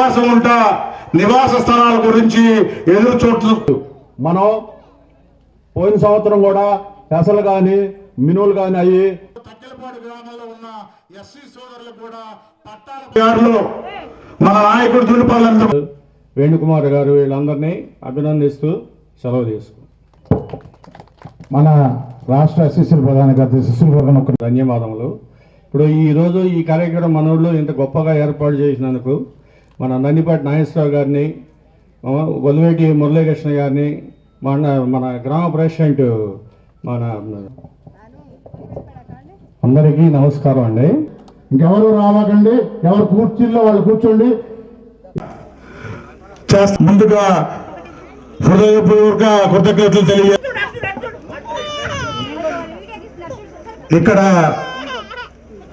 అవకాశం ఉంటా నివాస స్థలాల గురించి ఎదురు చూస్తూ మనం పోయిన సంవత్సరం కూడా పెసలు కానీ మినువులు కానీ అయ్యి తక్కెలపాడు గ్రామంలో ఉన్న ఎస్సీ సోదరులు కూడా పట్టాల మన నాయకుడు దులిపాలంతా వేణుకుమార్ గారు వీళ్ళందరినీ అభినందిస్తూ సెలవు తీసుకు మన రాష్ట్ర శిశుల ప్రధాన కార్యదర్శి శిశుల ప్రధాన ధన్యవాదములు. ఇప్పుడు ఈరోజు ఈ కార్యక్రమం మన ఊళ్ళో ఇంత గొప్పగా ఏర్పాటు చేసినందుకు మన నందిపాటి నాగేశ్వరరావు గారిని, గొల్లవేటి మురళీకృష్ణ గారిని, మన గ్రామ ప్రెసిడెంట్ మన అందరికీ నమస్కారం అండి. ఇంకెవరు రావకండి, ఎవరు కూర్చుల్లో వాళ్ళు కూర్చోండి. ముందుగా హృదయపూర్వక కృతజ్ఞతలు తెలియ ఇక్కడ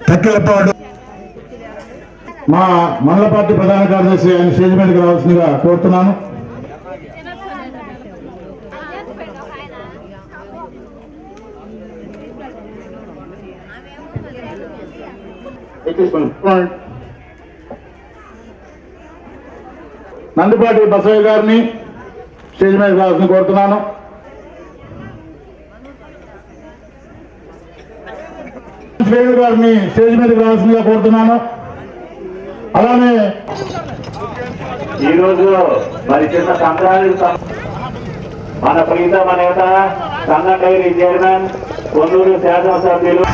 తక్కెలపాడు మా మండల పార్టీ ప్రధాన కార్యదర్శి ఆయన స్టేజ్ మీదకి రావాల్సిందిగా కోరుతున్నాను. నందిపాటి బసయ్య గారిని స్టేజ్ మీదకి రావాల్సింది కోరుతున్నాను. వేణు గారిని స్టేజ్ మీదకి రావాల్సిందిగా కోరుతున్నాను. అలానే ఈరోజు మరి చిన్న సంక్రాంతి మన ప్రీతమ నేత సంఘ డైరీ చైర్మన్ కొల్లూరు శాసనసభ్యులు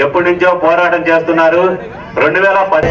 ఎప్పటి నుంచో పోరాటం చేస్తున్నారు. 2010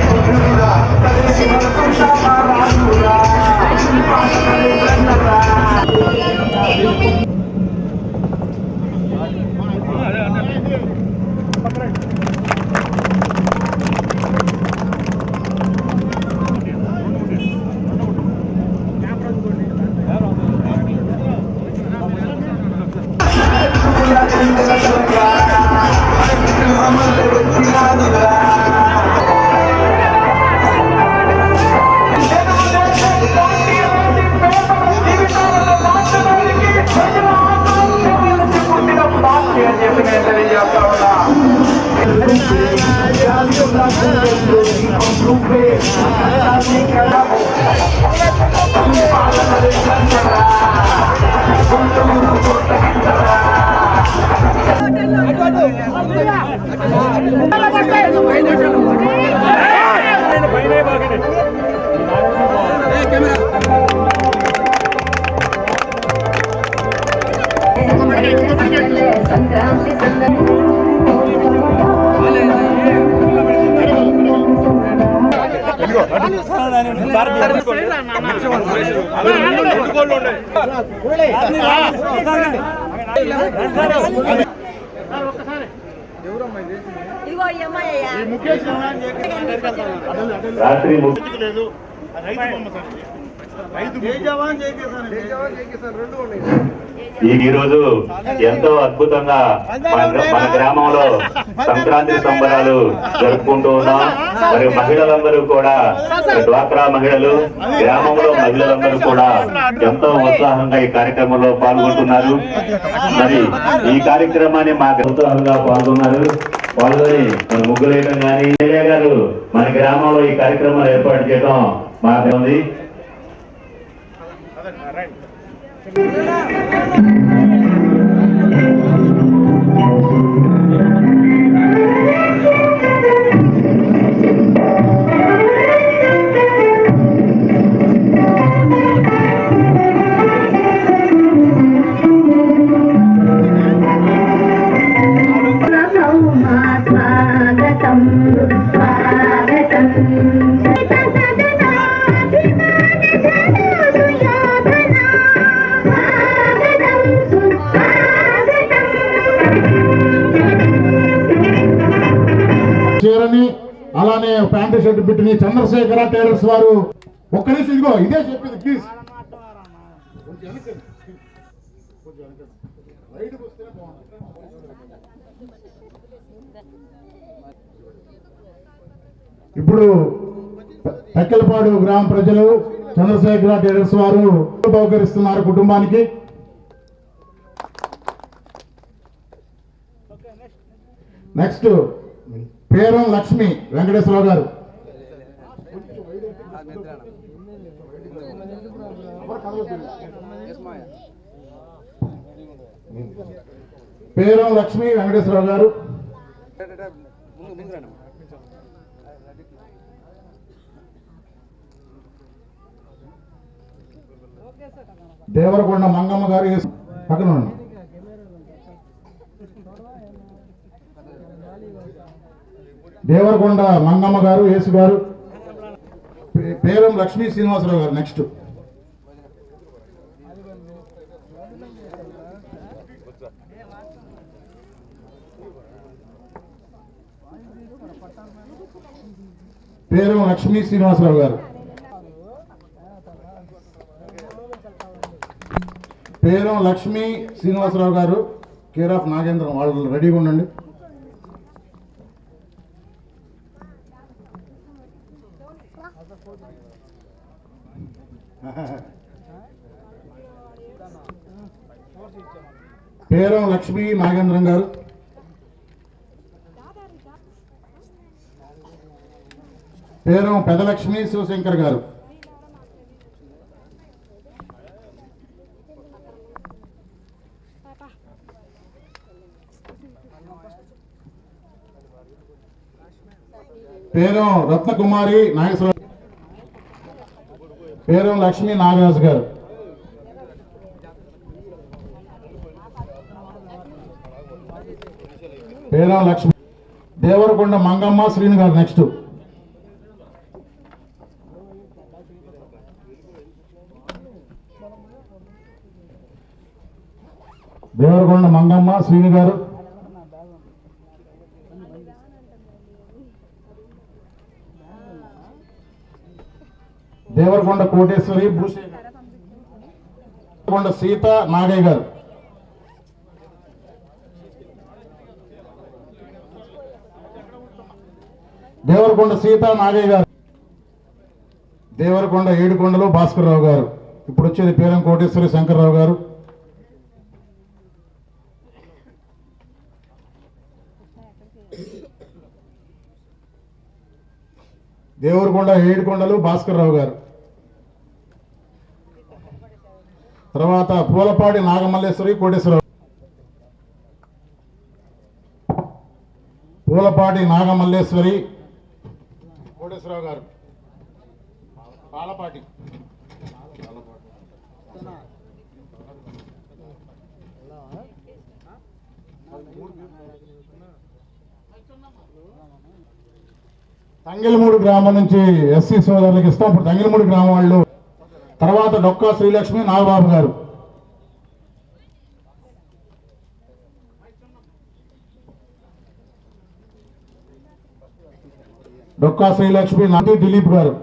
రాత్రి ఈ రోజు ఎంతో అద్భుతంగా మన గ్రామంలో సంక్రాంతి సంబరాలు జరుపుకుంటూ ఉన్నాం. మరి మహిళలందరూ కూడా, డ్వాక్రా మహిళలు, గ్రామంలో మహిళలందరూ కూడా ఎంతో ఉత్సాహంగా ఈ కార్యక్రమంలో పాల్గొంటున్నారు. మరి ఈ కార్యక్రమాన్ని మాకు ఉత్సాహంగా పాల్గొన్నారు. పాల్గొని మన ముగ్గులేయడం కానీ గారు మన గ్రామంలో ఈ కార్యక్రమాలు ఏర్పాటు చేయడం మాకు ఉంది. అలానే ప్యాంటు షర్ట్ బిట్టుని చంద్రశేఖర టైలర్స్ వారు ఒక్క నిమిషం ఇదిగో ఇదే చెప్పింది ప్లీజ్. ఇప్పుడు తక్కెలపాడు గ్రామ ప్రజలు చంద్రశేఖర టైలర్స్ వారు బహుకరిస్తున్నారు కుటుంబానికి. నెక్స్ట్ పేరం లక్ష్మి వెంకటేశ్వరరావు గారు. పేరం లక్ష్మి వెంకటేశ్వరరావు గారు. దేవరకొండ మంగమ్మ గారు పక్కన ఉండండి. దేవరకొండ మంగమ్మ గారు, యేసు గారు. పేరం లక్ష్మీ శ్రీనివాసరావు గారు. నెక్స్ట్ పేరం లక్ష్మీ శ్రీనివాసరావు గారు. పేరం లక్ష్మీ శ్రీనివాసరావు గారు, కేర్ ఆఫ్ నాగేంద్రం. వాళ్ళు రెడీగా ఉండండి. పేరం లక్ష్మీ నాగేంద్రం గారు. పేరం పెదలక్ష్మి శివశంకర్ గారు. పేరం రత్నకుమారి నాగేశ్వర. పేరం లక్ష్మీ నాగరాజు గారు. పేరం లక్ష్మి. దేవరకొండ మంగమ్మ శ్రీను గారు. నెక్స్ట్ దేవరకొండ మంగమ్మ శ్రీను గారు. దేవరకొండ కోటేశ్వరి భూషేఖర్. దేవరకొండ సీత నాగయ్య గారు. దేవరకొండ సీత నాగయ్య గారు. దేవరకొండ ఏడుకొండలు భాస్కర్రావు గారు. ఇప్పుడు వచ్చేది పేరం కోటేశ్వరి శంకర్రావు గారు. దేవరకొండ ఏడుకొండలు భాస్కర్రావు గారు. తర్వాత పూలపాడి నాగమల్లేశ్వరి కోటేశ్వరరావు. పూలపాటి నాగమల్లేశ్వరి కోటేశ్వరరావు గారు. పాలపాటి తంగిలమూడు గ్రామం నుంచి ఎస్సీ సోదరులకు ఇస్తాం. ఇప్పుడు తంగిలమూడు గ్రామం వాళ్ళు. తర్వాత డొక్కా శ్రీలక్ష్మి నాగబాబు గారు. డొక్కా శ్రీలక్ష్మి నంది దిలీప్ గారు.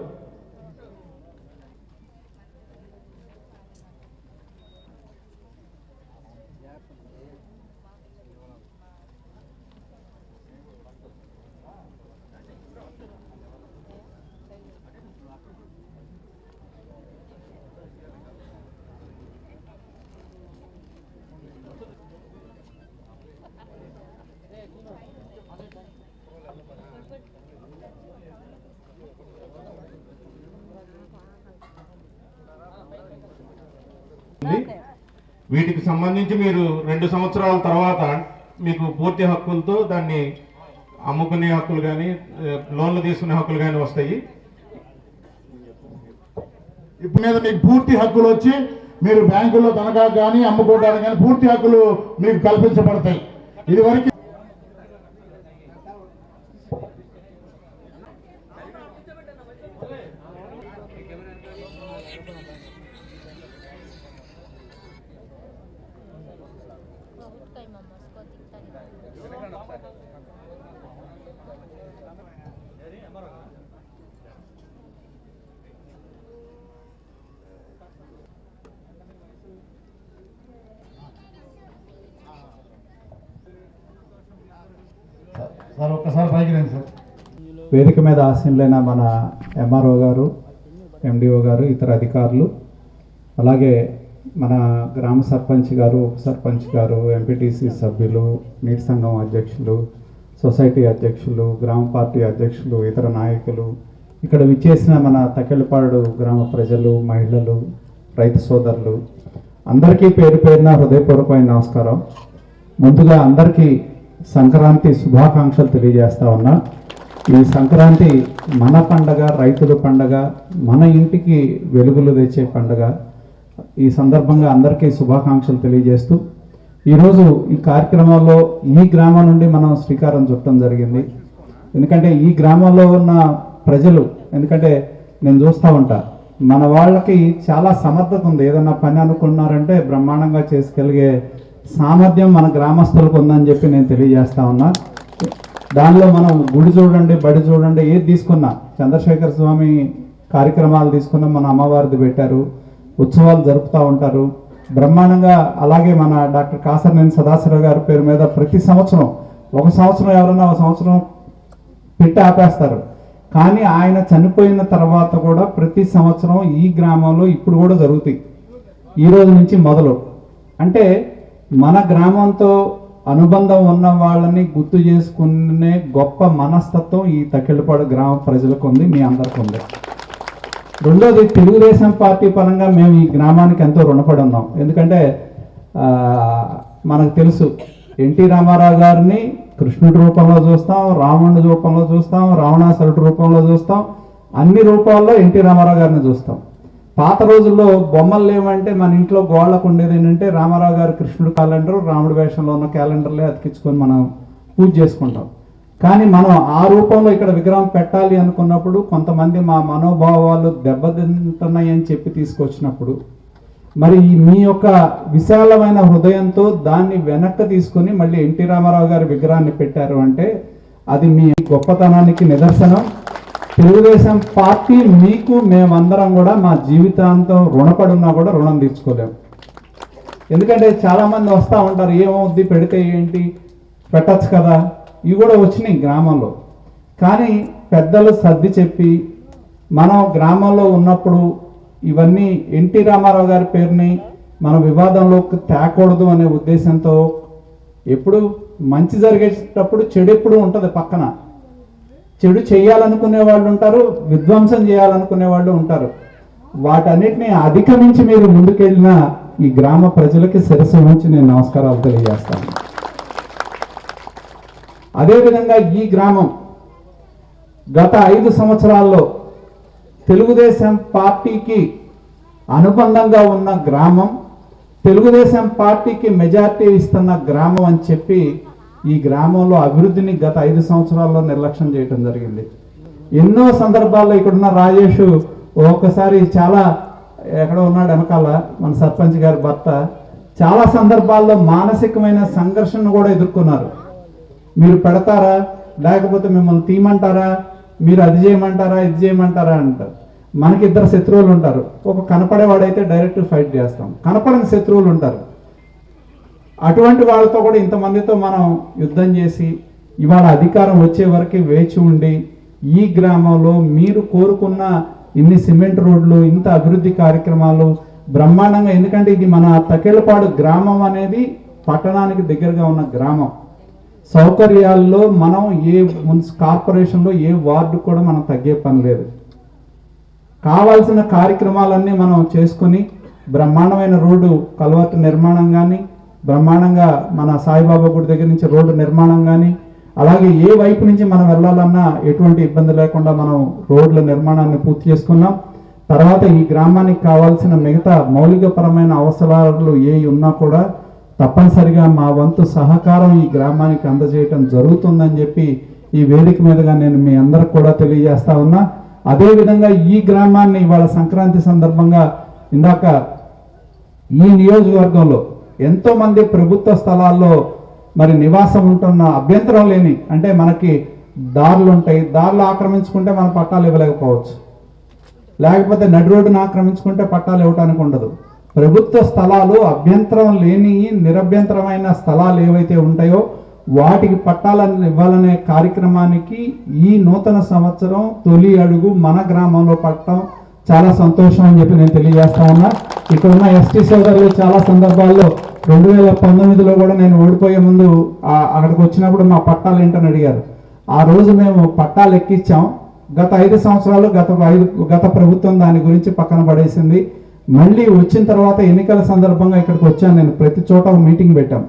వీటికి సంబంధించి మీరు 2 సంవత్సరాల తర్వాత మీకు పూర్తి హక్కులతో దాన్ని అమ్ముకునే హక్కులు కానీ లోన్లు తీసుకునే హక్కులు కానీ వస్తాయి. ఇప్పుడు మీద మీకు పూర్తి హక్కులు వచ్చి మీరు బ్యాంకుల్లో తనఖా కానీ అమ్ముకోవడానికి కానీ పూర్తి హక్కులు మీకు కల్పించబడతాయి. ఇది వరకు సార్ ఒక్కసారి పైకి రండి సార్. వేదిక మీద ఆసీనులైన మన ఎంఆర్ఓ గారు, ఎండిఓ గారు, ఇతర అధికారులు, అలాగే మన గ్రామ సర్పంచ్ గారు, ఉప సర్పంచ్ గారు, ఎంపీటీసీ సభ్యులు, నీటి సంఘం అధ్యక్షులు, సొసైటీ అధ్యక్షులు, గ్రామ పార్టీ అధ్యక్షులు, ఇతర నాయకులు, ఇక్కడ విచ్చేసిన మన తక్కెళ్ళపాడు గ్రామ ప్రజలు, మహిళలు, రైతు సోదరులు అందరికీ పేరు పేరున హృదయపూర్వకమైన నమస్కారం. ముందుగా అందరికీ సంక్రాంతి శుభాకాంక్షలు తెలియజేస్తా ఉన్నా. ఈ సంక్రాంతి మన పండగ, రైతుల పండగ, మన ఇంటికి వెలుగులు తెచ్చే పండగ. ఈ సందర్భంగా అందరికీ శుభాకాంక్షలు తెలియజేస్తూ ఈరోజు ఈ కార్యక్రమంలో ఈ గ్రామం నుండి మనం శ్రీకారం చుట్టడం జరిగింది. ఎందుకంటే ఈ గ్రామంలో ఉన్న ప్రజలు, ఎందుకంటే నేను చూస్తూ ఉంటా, మన వాళ్ళకి చాలా సమర్థత ఉంది. ఏదన్నా పని అనుకున్నారంటే బ్రహ్మాండంగా చేసుకెళ్ళే సామర్థ్యం మన గ్రామస్తులకు ఉందని చెప్పి నేను తెలియజేస్తా ఉన్నా. దానిలో మనం గుడి చూడండి, బడి చూడండి, ఏది తీసుకున్నా, చంద్రశేఖర స్వామి కార్యక్రమాలు తీసుకున్నా, మన అమ్మవారిది పెట్టారు, ఉత్సవాలు జరుపుతూ ఉంటారు బ్రహ్మాండంగా. అలాగే మన డాక్టర్ కాసర్నేని సదాశివరావు గారి పేరు మీద ప్రతి సంవత్సరం, ఒక సంవత్సరం ఎవరన్నా ఒక సంవత్సరం పెట్టి ఆపేస్తారు, కానీ ఆయన చనిపోయిన తర్వాత కూడా ప్రతి సంవత్సరం ఈ గ్రామంలో ఇప్పుడు కూడా జరుగుతాయి. ఈ రోజు నుంచి మొదలు. అంటే మన గ్రామంతో అనుబంధం ఉన్న వాళ్ళని గుర్తు చేసుకునే గొప్ప మనస్తత్వం ఈ తక్కెళ్ళపాడు గ్రామ ప్రజలకు ఉంది, మీ అందరికీ ఉంది. రెండోది, తెలుగుదేశం పార్టీ పరంగా మేము ఈ గ్రామానికి ఎంతో రుణపడి ఉన్నాం. ఎందుకంటే మనకు తెలుసు, ఎన్టీ రామారావు గారిని కృష్ణుడి రూపంలో చూస్తాం, రావణుడి రూపంలో చూస్తాం, రావణాసురుడి రూపంలో చూస్తాం, అన్ని రూపాల్లో ఎన్టీ రామారావు గారిని చూస్తాం. పాత రోజుల్లో బొమ్మలు లేవంటే మన ఇంట్లో గోళ్ళకు ఉండేది ఏంటంటే రామారావు గారు కృష్ణుడి క్యాలెండర్, రాముడి వేషంలో ఉన్న క్యాలెండర్లే అతికించుకొని మనం పూజ చేసుకుంటాం. కానీ మనం ఆ రూపంలో ఇక్కడ విగ్రహం పెట్టాలి అనుకున్నప్పుడు కొంతమంది మా మనోభావాలు దెబ్బతింటున్నాయని చెప్పి తీసుకొచ్చినప్పుడు, మరి మీ యొక్క విశాలమైన హృదయంతో దాన్ని వెనక్కి తీసుకొని మళ్ళీ ఎన్టీ రామారావు గారి విగ్రహాన్ని పెట్టారు అంటే అది మీ గొప్పతనానికి నిదర్శనం. తెలుగుదేశం పార్టీ మీకు మేమందరం కూడా మా జీవితాంతం రుణపడున్నా కూడా రుణం తీర్చుకోలేము. ఎందుకంటే చాలామంది వస్తూ ఉంటారు, ఏమవుద్ది పెడితే ఏంటి, పెట్టచ్చు కదా, ఇవి కూడా వచ్చినాయి గ్రామంలో. కానీ పెద్దలు సర్ది చెప్పి మనం గ్రామంలో ఉన్నప్పుడు ఇవన్నీ ఎన్టీ రామారావు గారి పేరుని మనం వివాదంలోకి తేకూడదు అనే ఉద్దేశంతో ఎప్పుడు మంచి జరిగేటప్పుడు చెడు ఎప్పుడు ఉంటుంది పక్కన. చెడు చేయాలనుకునే వాళ్ళు ఉంటారు, విధ్వంసం చేయాలనుకునే వాళ్ళు ఉంటారు. వాటన్నిటిని అధిగమించి మీరు ముందుకెళ్ళిన ఈ గ్రామ ప్రజలకి శిరస్సు ఉంచి నేను నమస్కారాలు తెలియజేస్తాను. అదేవిధంగా ఈ గ్రామం గత 5 సంవత్సరాల్లో తెలుగుదేశం పార్టీకి అనుబంధంగా ఉన్న గ్రామం, తెలుగుదేశం పార్టీకి మెజార్టీ ఇస్తున్న గ్రామం అని చెప్పి ఈ గ్రామంలో అభివృద్ధిని గత 5 సంవత్సరాల్లో నిర్లక్ష్యం చేయడం జరిగింది. ఎన్నో సందర్భాల్లో ఇక్కడున్న రాజేష్ ఒక్కసారి చాలా ఎక్కడ ఉన్నాడు వెనకాల మన సర్పంచ్ గారి భర్త, చాలా సందర్భాల్లో మానసికమైన సంఘర్షణ కూడా ఎదుర్కొన్నారు. మీరు పెడతారా, లేకపోతే మిమ్మల్ని తీయమంటారా, మీరు అది చేయమంటారా, ఇది చేయమంటారా అంటారు. మనకి 2 శత్రువులు ఉంటారు. ఒక కనపడేవాడైతే డైరెక్ట్ ఫైట్ చేస్తాం, కనపడని శత్రువులు ఉంటారు. అటువంటి వాళ్ళతో కూడా ఇంతమందితో మనం యుద్ధం చేసి ఇవాళ అధికారం వచ్చే వరకు వేచి ఉండి ఈ గ్రామంలో మీరు కోరుకున్న ఇన్ని సిమెంట్ రోడ్లు, ఇంత అభివృద్ధి కార్యక్రమాలు బ్రహ్మాండంగా, ఎందుకంటే ఇది మన తక్కెళ్ళపాడు గ్రామం అనేది పట్టణానికి దగ్గరగా ఉన్న గ్రామం. సౌకర్యాల్లో మనం ఏ కార్పొరేషన్లో ఏ వార్డు కూడా మనం తగ్గే పని లేదు. కావాల్సిన కార్యక్రమాలన్నీ మనం చేసుకుని బ్రహ్మాండమైన రోడ్డు కల్వర్ట్ నిర్మాణం కానీ, బ్రహ్మాండంగా మన సాయిబాబా గుడి దగ్గర నుంచి రోడ్డు నిర్మాణం కానీ, అలాగే ఏ వైపు నుంచి మనం వెళ్ళాలన్నా ఎటువంటి ఇబ్బంది లేకుండా మనం రోడ్ల నిర్మాణాన్ని పూర్తి చేసుకున్నాం. తర్వాత ఈ గ్రామానికి కావాల్సిన మిగతా మౌలికపరమైన అవసరాలు ఏ ఉన్నా కూడా తప్పనిసరిగా మా వంతు సహకారం ఈ గ్రామానికి అందజేయటం జరుగుతుందని చెప్పి ఈ వేదిక మీదుగా నేను మీ అందరికి కూడా తెలియజేస్తా ఉన్నా. అదేవిధంగా ఈ గ్రామాన్ని ఇవాళ సంక్రాంతి సందర్భంగా ఇందాక ఈ నియోజకవర్గంలో ఎంతోమంది ప్రభుత్వ స్థలాల్లో మరి నివాసం ఉంటున్న అభ్యంతరం లేని, అంటే మనకి దారులు ఉంటాయి, దారులు ఆక్రమించుకుంటే మన పట్టాలు ఇవ్వలేకపోవచ్చు, లేకపోతే నడి రోడ్డును ఆక్రమించుకుంటే పట్టాలు ఇవ్వడానికి ఉండదు. ప్రభుత్వ స్థలాలు అభ్యంతరం లేని నిరభ్యంతరమైన స్థలాలు ఏవైతే ఉంటాయో వాటికి పట్టాలను ఇవ్వాలనే కార్యక్రమానికి ఈ నూతన సంవత్సరం తొలి అడుగు మన గ్రామంలో పట్టడం చాలా సంతోషం అని చెప్పి నేను తెలియజేస్తా ఉన్నా. ఇక్కడ ఉన్న ఎస్టీ సోదరులు చాలా సందర్భాల్లో 2019లో కూడా నేను ఓడిపోయే ముందు అక్కడికి వచ్చినప్పుడు మా పట్టాలు ఏంటని అడిగారు. ఆ రోజు మేము పట్టాలు ఎక్కించాం. గత 5 సంవత్సరాలు గత ప్రభుత్వం దాని గురించి పక్కన పడేసింది. మళ్ళీ వచ్చిన తర్వాత ఎన్నికల సందర్భంగా ఇక్కడికి వచ్చాను నేను. ప్రతి చోట మీటింగ్ పెట్టాం.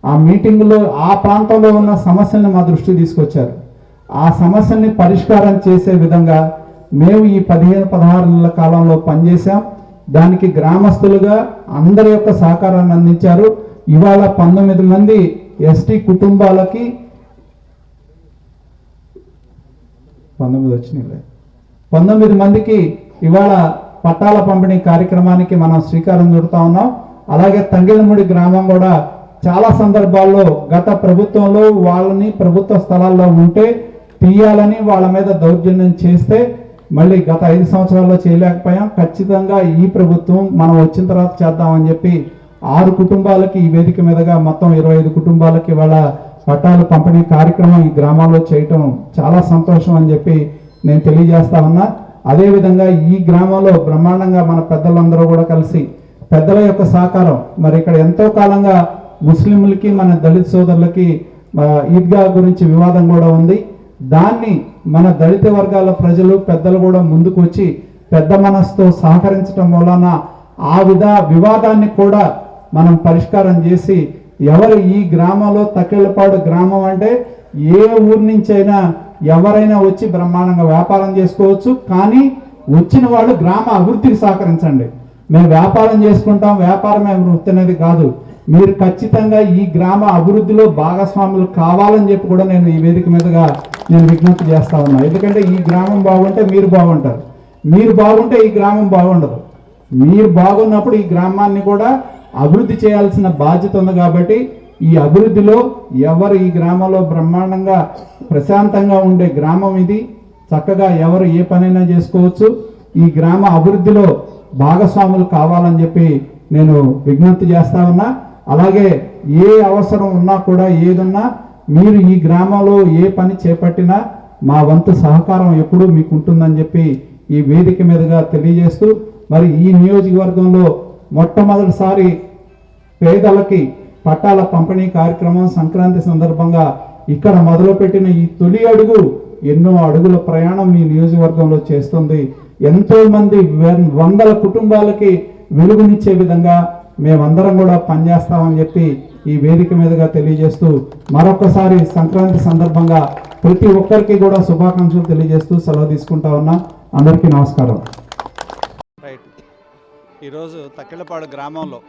ఆ మీటింగ్లో ఆ ప్రాంతంలో ఉన్న సమస్యల్ని మా దృష్టికి తీసుకొచ్చారు. ఆ సమస్యల్ని పరిష్కారం చేసే విధంగా మేము ఈ 15-16 నెలల కాలంలో పనిచేశాం. దానికి గ్రామస్తులుగా అందరి యొక్క సహకారాన్ని అందించారు. ఇవాళ 19 మంది ఎస్టీ కుటుంబాలకి 19 మందికి ఇవాళ పట్టాల పంపిణీ కార్యక్రమానికి మనం శ్రీకారం చుడతా ఉన్నాం. అలాగే తంగిళ్ళమూడి గ్రామం కూడా చాలా సందర్భాల్లో గత ప్రభుత్వంలో వాళ్ళని ప్రభుత్వ స్థలాల్లో ఉంటే తీయాలని వాళ్ళ మీద దౌర్జన్యం చేస్తే మళ్ళీ గత 5 సంవత్సరాల్లో చేయలేకపోయాం. ఖచ్చితంగా ఈ ప్రభుత్వం మనం వచ్చిన తర్వాత చేద్దామని చెప్పి 6 కుటుంబాలకి ఈ వేదిక మీదుగా మొత్తం 25 కుటుంబాలకి వాళ్ళ పట్టాలు పంపిణీ కార్యక్రమం ఈ గ్రామాల్లో చేయటం చాలా సంతోషం అని చెప్పి నేను తెలియజేస్తా ఉన్నా. అదేవిధంగా ఈ గ్రామంలో బ్రహ్మాండంగా మన పెద్దలందరూ కూడా కలిసి పెద్దల యొక్క సహకారం, మరి ఇక్కడ ఎంతో కాలంగా ముస్లింలకి మన దళిత సోదరులకి ఈద్గా గురించి వివాదం కూడా ఉంది. దాన్ని మన దళిత వర్గాల ప్రజలు పెద్దలు కూడా ముందుకు వచ్చి పెద్ద మనసుతో సహకరించడం వలన ఆ వివాదాన్ని కూడా మనం పరిష్కారం చేసి ఎవరు ఈ గ్రామంలో తక్కెళ్ళపాడు గ్రామం అంటే ఏ ఊరి నుంచైనా ఎవరైనా వచ్చి బ్రహ్మాండంగా వ్యాపారం చేసుకోవచ్చు. కానీ వచ్చిన వాళ్ళు గ్రామ అభివృద్ధికి సహకరించండి. మేము వ్యాపారం చేసుకుంటాం, వ్యాపారం మేము వృత్తి అనేది కాదు. మీరు ఖచ్చితంగా ఈ గ్రామ అభివృద్ధిలో భాగస్వాములు కావాలని చెప్పి కూడా నేను ఈ వేదిక మీదుగా నేను విజ్ఞప్తి చేస్తా ఉన్నా. ఎందుకంటే ఈ గ్రామం బాగుంటే మీరు బాగుంటారు, మీరు బాగుంటే ఈ గ్రామం బాగుండదు. మీరు బాగున్నప్పుడు ఈ గ్రామాన్ని కూడా అభివృద్ధి చేయాల్సిన బాధ్యత ఉంది. కాబట్టి ఈ అభివృద్ధిలో ఎవరు ఈ గ్రామంలో బ్రహ్మాండంగా ప్రశాంతంగా ఉండే గ్రామం ఇది. చక్కగా ఎవరు ఏ పనైనా చేసుకోవచ్చు. ఈ గ్రామ అభివృద్ధిలో భాగస్వాములు కావాలని చెప్పి నేను విజ్ఞప్తి చేస్తా ఉన్నా. అలాగే ఏ అవసరం ఉన్నా కూడా ఏదున్నా మీరు ఈ గ్రామంలో ఏ పని చేపట్టినా మా వంతు సహకారం ఎప్పుడూ మీకు ఉంటుందని చెప్పి ఈ వేదిక మీదుగా తెలియజేస్తూ, మరి ఈ నియోజకవర్గంలో మొట్టమొదటిసారి పేదలకి పట్టాల పంపిణీ కార్యక్రమం సంక్రాంతి సందర్భంగా ఇక్కడ మొదలుపెట్టిన ఈ తొలి అడుగు ఎన్నో అడుగుల ప్రయాణం ఈ నియోజకవర్గంలో చేస్తుంది. ఎంతో మంది వందల కుటుంబాలకి వెలుగునిచ్చే విధంగా మేమందరం కూడా పనిచేస్తామని చెప్పి ఈ వేదిక మీదుగా తెలియజేస్తూ మరొకసారి సంక్రాంతి సందర్భంగా ప్రతి ఒక్కరికి కూడా శుభాకాంక్షలు తెలియజేస్తూ సెలవు తీసుకుంటా ఉన్నా. అందరికీ నమస్కారం. రైట్. ఈరోజు తక్కెళ్ళపాడు గ్రామంలో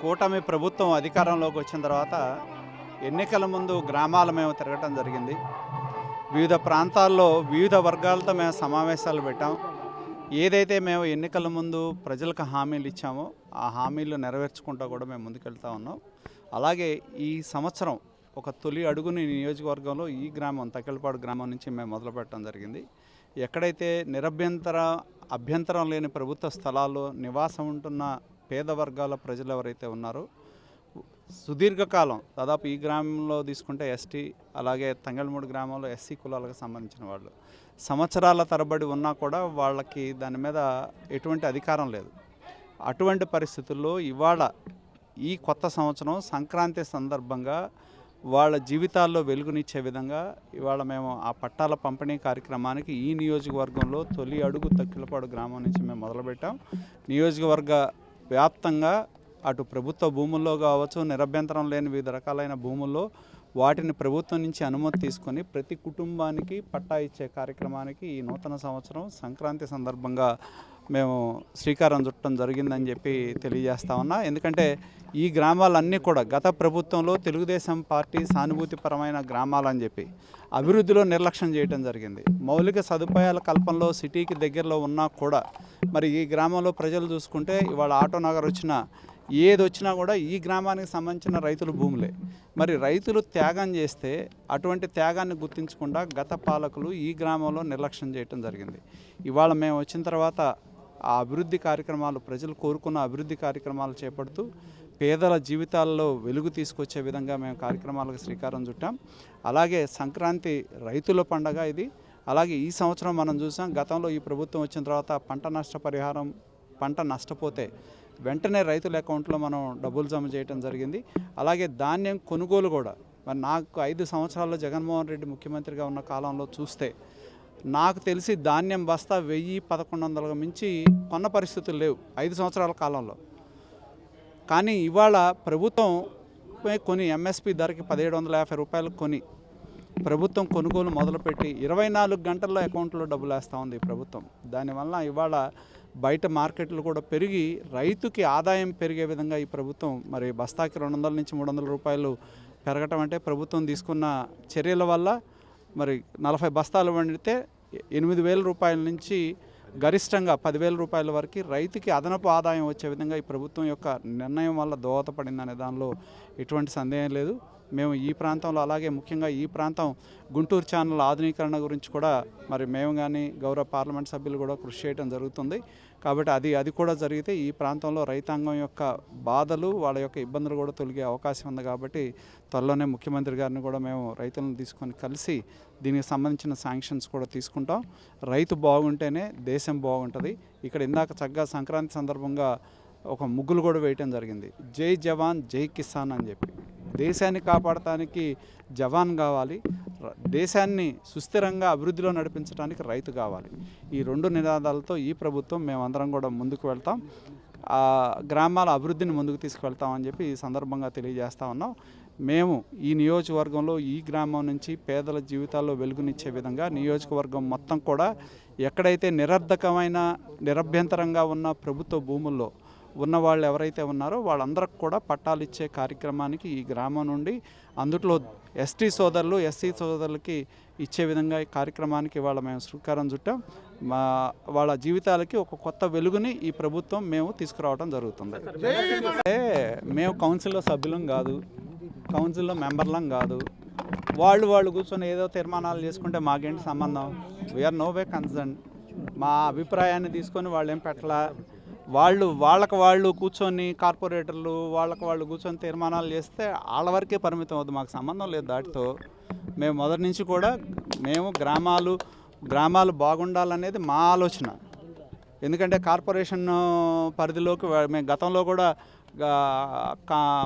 కూటమి ప్రభుత్వం అధికారంలోకి వచ్చిన తర్వాత ఎన్నికల ముందు గ్రామాలు మేము తిరగటం జరిగింది. వివిధ ప్రాంతాల్లో వివిధ వర్గాలతో మేము సమావేశాలు పెట్టాం. ఏదైతే మేము ఎన్నికల ముందు ప్రజలకు హామీలు ఇచ్చామో ఆ హామీలు నెరవేర్చుకుంటూ కూడా మేము ముందుకెళ్తా ఉన్నాం. అలాగే ఈ సంవత్సరం ఒక తొలి అడుగుని నియోజకవర్గంలో ఈ గ్రామం తక్కెళ్ళపాడు గ్రామం నుంచి మేము మొదలుపెట్టడం జరిగింది. ఎక్కడైతే అభ్యంతరం లేని ప్రభుత్వ స్థలాల్లో నివాసం ఉంటున్న పేద వర్గాల ప్రజలు ఎవరైతే ఉన్నారో సుదీర్ఘకాలం దాదాపు ఈ గ్రామంలో తీసుకుంటే ఎస్టీ, అలాగే తంగళమూడి గ్రామంలో ఎస్సీ కులాలకు సంబంధించిన వాళ్ళు సంవత్సరాల తరబడి ఉన్నా కూడా వాళ్ళకి దాని మీద ఎటువంటి అధికారం లేదు. అటువంటి పరిస్థితుల్లో ఇవాళ ఈ కొత్త సంవత్సరం సంక్రాంతి సందర్భంగా వాళ్ళ జీవితాల్లో వెలుగునిచ్చే విధంగా ఇవాళ మేము ఆ పట్టాల పంపిణీ కార్యక్రమానికి ఈ నియోజకవర్గంలో తొలి అడుగు తక్కెళ్ళపాడు గ్రామం నుంచి మేము మొదలుపెట్టాం. నియోజకవర్గ వ్యాప్తంగా అటు ప్రభుత్వ భూముల్లో కావచ్చు, నిరభ్యంతరం లేని వివిధ రకాలైన భూముల్లో వాటిని ప్రభుత్వం నుంచి అనుమతి తీసుకొని ప్రతి కుటుంబానికి పట్టా ఇచ్చే కార్యక్రమానికి ఈ నూతన సంవత్సరం సంక్రాంతి సందర్భంగా మేము శ్రీకారం చుట్టడం జరిగిందని చెప్పి తెలియజేస్తా ఉన్నా. ఎందుకంటే ఈ గ్రామాలన్నీ కూడా గత ప్రభుత్వంలో తెలుగుదేశం పార్టీ సానుభూతిపరమైన గ్రామాలని చెప్పి అభివృద్ధిలో నిర్లక్ష్యం చేయడం జరిగింది. మౌలిక సదుపాయాల కల్పనలో సిటీకి దగ్గరలో ఉన్నా కూడా మరి ఈ గ్రామంలో ప్రజలు చూసుకుంటే ఇవాళ ఆటో నగర్ వచ్చినా ఏది వచ్చినా కూడా ఈ గ్రామానికి సంబంధించిన రైతుల భూములే. మరి రైతులు త్యాగం చేస్తే అటువంటి త్యాగాన్ని గుర్తించకుండా గత పాలకులు ఈ గ్రామంలో నిర్లక్ష్యం చేయటం జరిగింది. ఇవాళ మేము వచ్చిన తర్వాత ఆ అభివృద్ధి కార్యక్రమాలు, ప్రజలు కోరుకున్న అభివృద్ధి కార్యక్రమాలు చేపడుతూ పేదల జీవితాల్లో వెలుగు తీసుకొచ్చే విధంగా మేము కార్యక్రమాలకు శ్రీకారం చుట్టాం. అలాగే సంక్రాంతి రైతుల పండగ ఇది. అలాగే ఈ సంవత్సరం మనం చూసాం, గతంలో ఈ ప్రభుత్వం వచ్చిన తర్వాత పంట నష్టపరిహారం, పంట నష్టపోతే వెంటనే రైతుల అకౌంట్లో మనం డబ్బులు జమ చేయడం జరిగింది. అలాగే ధాన్యం కొనుగోలు కూడా మరి నాకు 5 సంవత్సరాల్లో జగన్మోహన్ రెడ్డి ముఖ్యమంత్రిగా ఉన్న కాలంలో చూస్తే నాకు తెలిసి ధాన్యం బస్తా 1000-1100 మించి కొన్న పరిస్థితులు లేవు 5 సంవత్సరాల కాలంలో. కానీ ఇవాళ ప్రభుత్వం కొని ఎంఎస్పి ధరకి 1750 రూపాయలకు కొని ప్రభుత్వం కొనుగోలు మొదలుపెట్టి 24 గంటల్లో అకౌంట్లో డబ్బులు వేస్తూ ఉంది ప్రభుత్వం. దానివల్ల ఇవాళ బయట మార్కెట్లు కూడా పెరిగి రైతుకి ఆదాయం పెరిగే విధంగా ఈ ప్రభుత్వం మరి బస్తాకి 200 నుంచి 300 రూపాయలు పెరగటం అంటే ప్రభుత్వం తీసుకున్న చర్యల వల్ల. మరి 40 బస్తాలు వండితే 8,000 రూపాయల నుంచి గరిష్టంగా 10,000 రూపాయల వరకు రైతుకి అదనపు ఆదాయం వచ్చే విధంగా ఈ ప్రభుత్వం యొక్క నిర్ణయం వల్ల దోహదపడిందనే దానిలో ఎటువంటి సందేహం లేదు. మేము ఈ ప్రాంతంలో, అలాగే ముఖ్యంగా ఈ ప్రాంతం గుంటూరు ఛానల్ ఆధునీకరణ గురించి కూడా మరి మేము కానీ గౌరవ పార్లమెంట్ సభ్యులు కూడా కృషి చేయడం జరుగుతుంది. కాబట్టి అది కూడా జరిగితే ఈ ప్రాంతంలో రైతాంగం యొక్క బాధలు, వాళ్ళ యొక్క ఇబ్బందులు కూడా తొలగే అవకాశం ఉంది. కాబట్టి త్వరలోనే ముఖ్యమంత్రి గారిని కూడా మేము రైతులను తీసుకొని కలిసి దీనికి సంబంధించిన శాంక్షన్స్ కూడా తీసుకుంటాం. రైతు బాగుంటేనే దేశం బాగుంటుంది. ఇక్కడ ఇందాక చక్కగా సంక్రాంతి సందర్భంగా ఒక ముగ్గులు కూడా వేయటం జరిగింది. జై జవాన్ జై కిసాన్ అని చెప్పి. దేశాన్ని కాపాడటానికి జవాన్ కావాలి, దేశాన్ని సుస్థిరంగా అభివృద్ధిలో నడిపించడానికి రైతు కావాలి. ఈ 2 నినాదాలతో ఈ ప్రభుత్వం మేమందరం కూడా ముందుకు వెళ్తాం. గ్రామాల అభివృద్ధిని ముందుకు తీసుకువెళ్తామని చెప్పి ఈ సందర్భంగా తెలియజేస్తా ఉన్నాం. మేము ఈ నియోజకవర్గంలో ఈ గ్రామం నుంచి పేదల జీవితాల్లో వెలుగునిచ్చే విధంగా నియోజకవర్గం మొత్తం కూడా ఎక్కడైతే నిరర్ధకమైన నిరభ్యంతరంగా ఉన్న ప్రభుత్వ భూముల్లో ఉన్న వాళ్ళు ఎవరైతే ఉన్నారో వాళ్ళందరికి కూడా పట్టాలు ఇచ్చే కార్యక్రమానికి ఈ గ్రామం నుండి, అందులో ఎస్టీ సోదరులు ఎస్సీ సోదరులకి ఇచ్చే విధంగా ఈ కార్యక్రమానికి ఇవాళ మేము శ్రీకారం చుట్టాం. వాళ్ళ జీవితాలకి ఒక కొత్త వెలుగుని ఈ ప్రభుత్వం మేము తీసుకురావడం జరుగుతుంది. అంటే మేము కౌన్సిల్లో సభ్యులం కాదు, కౌన్సిల్లో మెంబర్లం కాదు. వాళ్ళు కూర్చొని ఏదో తీర్మానాలు చేసుకుంటే మాకేంటి సంబంధం? We are no way concern. మా అభిప్రాయాన్ని తీసుకొని వాళ్ళు ఏం పెట్టలా. వాళ్ళకు కూర్చొని కార్పొరేటర్లు వాళ్ళు కూర్చొని తీర్మానాలు చేస్తే వాళ్ళ వరకే పరిమితం అవుతుంది. మాకు సంబంధం లేదు దాటితో. మేము మొదటి నుంచి కూడా మేము గ్రామాలు బాగుండాలనేది మా ఆలోచన. ఎందుకంటే కార్పొరేషన్ పరిధిలోకి మేము గతంలో కూడా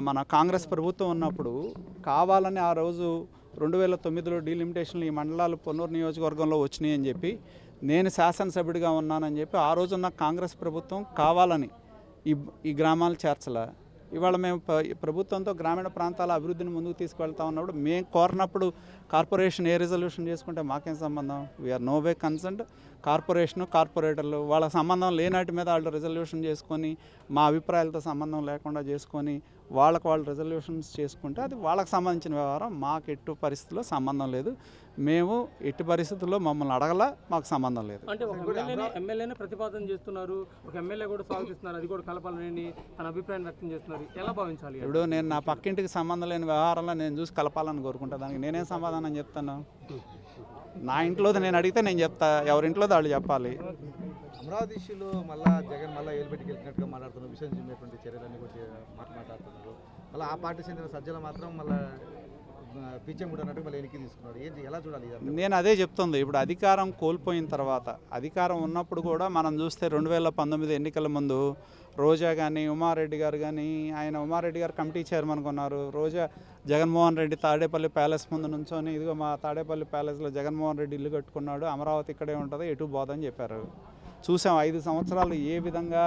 మన కాంగ్రెస్ ప్రభుత్వం ఉన్నప్పుడు కావాలని ఆ రోజు 2009లో డీలిమిటేషన్లు ఈ మండలాలు పొన్నూరు నియోజకవర్గంలో వచ్చినాయి అని చెప్పి నేను శాసనసభ్యుడిగా ఉన్నానని చెప్పి ఆ రోజున్న కాంగ్రెస్ ప్రభుత్వం కావాలని ఈ గ్రామాలు చేర్చలా. ఇవాళ మేము ప్రభుత్వంతో గ్రామీణ ప్రాంతాల అభివృద్ధిని ముందుకు తీసుకువెళ్తా ఉన్నప్పుడు మేము కోరినప్పుడు కార్పొరేషన్ ఏ రిజల్యూషన్ చేసుకుంటే మాకేం సంబంధం? We are no way concerned. కార్పొరేటర్లు వాళ్ళ సంబంధం లేనాటి మీద వాళ్ళు రిజల్యూషన్ చేసుకొని మా అభిప్రాయాలతో సంబంధం లేకుండా చేసుకొని వాళ్ళు రిజల్యూషన్స్ చేసుకుంటే అది వాళ్ళకి సంబంధించిన వ్యవహారం. మాకు ఎట్టి పరిస్థితుల్లో సంబంధం లేదు. మేము ఎట్టి పరిస్థితుల్లో మమ్మల్ని అడగలా, మాకు సంబంధం లేదు. అంటే ఒక ఎమ్మెల్యేనే ప్రతిపాదన చేస్తున్నారు, ఒక ఎమ్మెల్యే కూడా స్వాగతిస్తున్నారు, అది కూడా కలపాలని తన అభిప్రాయం వ్యక్తం చేస్తున్నారు. ఎలా భావించాలి? ఇప్పుడు నేను నా పక్కింటికి సంబంధం లేని వ్యవహారంలో నేను చూసి కలపాలని కోరుకుంటా. దానికి నేనేం సమాధానం చెప్తాను? నా ఇంట్లోది నేను అడిగితే నేను చెప్తా, ఎవరింట్లోది వాళ్ళు చెప్పాలి. అమరావతి ఇష్యూలో మళ్ళీ జగన్ ఏలుబెట్టికి వెళ్ళినట్టుగా మాట్లాడుతున్న విషయం చెప్పినటువంటి చర్యలన్నీ కూడా మాట్లాడుతున్నారు. మళ్ళీ ఆ పార్టీ చెందిన సజ్జలు మాత్రం మళ్ళీ పిచ్చెంగుడు అన్నట్టు మళ్ళీ ఎన్నిక తీసుకున్నారు. ఏంటి, ఎలా చూడాలి? నేను అదే చెప్తుంది. ఇప్పుడు అధికారం కోల్పోయిన తర్వాత, అధికారం ఉన్నప్పుడు కూడా మనం చూస్తే 2019 ఎన్నికల ముందు రోజా కానీ ఉమారెడ్డి గారు కానీ, ఉమారెడ్డి గారు కమిటీ చైర్మన్గా ఉన్నారు. రోజా జగన్మోహన్ రెడ్డి తాడేపల్లి ప్యాలెస్ ముందు నుంచొని ఇదిగో మా తాడేపల్లి ప్యాలెస్లో జగన్మోహన్ రెడ్డి ఇల్లు కట్టుకున్నాడు, అమరావతి ఇక్కడే ఉంటుంది, ఎటు పోదని చెప్పారు. చూసాం 5 సంవత్సరాలు ఏ విధంగా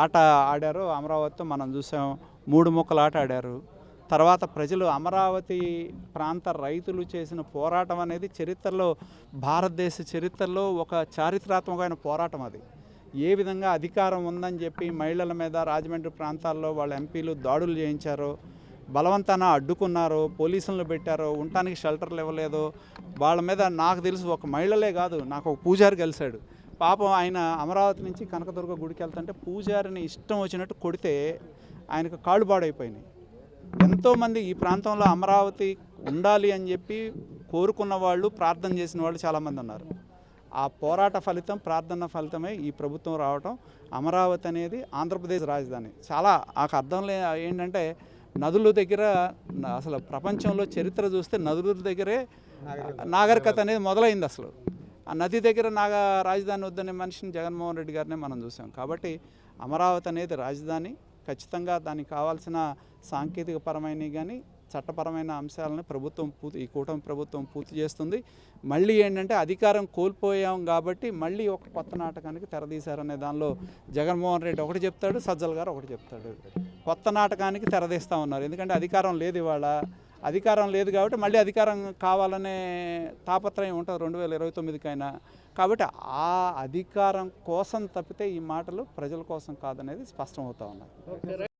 ఆట ఆడారో అమరావతితో మనం చూసాం. 3 ముక్కల ఆట ఆడారు. తర్వాత ప్రజలు అమరావతి ప్రాంత రైతులు చేసిన పోరాటం అనేది చరిత్రలో, భారతదేశ చరిత్రలో ఒక చారిత్రాత్మకమైన పోరాటం. అది ఏ విధంగా అధికారం ఉందని చెప్పి మహిళల మీద రాజమండ్రి ప్రాంతాల్లో వాళ్ళ ఎంపీలు దాడులు చేయించారో, బలవంతాన అడ్డుకున్నారో, పోలీసులను పెట్టారో, ఉండటానికి షెల్టర్లు ఇవ్వలేదో, వాళ్ళ మీద నాకు తెలుసు ఒక మహిళలే కాదు, నాకు ఒక పూజారి కలిశాడు. పాపం ఆయన అమరావతి నుంచి కనకదుర్గ గుడికి వెళ్తుంటే పూజారిని ఇష్టం వచ్చినట్టు కొడితే ఆయనకు కాళ్ళు పాడైపోయినాయి. ఎంతోమంది ఈ ప్రాంతంలో అమరావతి ఉండాలి అని చెప్పి కోరుకున్న వాళ్ళు, ప్రార్థన చేసిన వాళ్ళు చాలామంది ఉన్నారు. ఆ పోరాట ఫలితం, ప్రార్థన ఫలితమే ఈ ప్రభుత్వం రావటం. అమరావతి అనేది ఆంధ్రప్రదేశ్ రాజధాని. చాలా నాకు అర్థం ఏంటంటే నదుల దగ్గర అసలు ప్రపంచంలో చరిత్ర చూస్తే నదుల దగ్గరే నాగరికత అనేది మొదలైంది. అసలు ఆ నది దగ్గర రాజధాని వద్దనే మనిషిని జగన్మోహన్ రెడ్డి గారినే మనం చూసాం. కాబట్టి అమరావతి అనేది రాజధాని. ఖచ్చితంగా దానికి కావాల్సిన సాంకేతిక పరమైనవి కానీ చట్టపరమైన అంశాలను ఈ కూటమి ప్రభుత్వం పూర్తి చేస్తుంది. మళ్ళీ ఏంటంటే అధికారం కోల్పోయాం కాబట్టి మళ్ళీ ఒక కొత్త నాటకానికి తెరదీశారనే దానిలో జగన్మోహన్ రెడ్డి ఒకటి చెప్తాడు, సజ్జల గారు ఒకటి చెప్తాడు. కొత్త నాటకానికి తెరదీస్తూ ఉన్నారు. ఎందుకంటే అధికారం లేదు, ఇవాళ అధికారం లేదు కాబట్టి మళ్ళీ అధికారం కావాలనే తాపత్రయం ఉంటుంది 2029కైనా. కాబట్టి ఆ అధికారం కోసం తప్పితే ఈ మాటలు ప్రజల కోసం కాదనేది స్పష్టమవుతా ఉన్నాయి.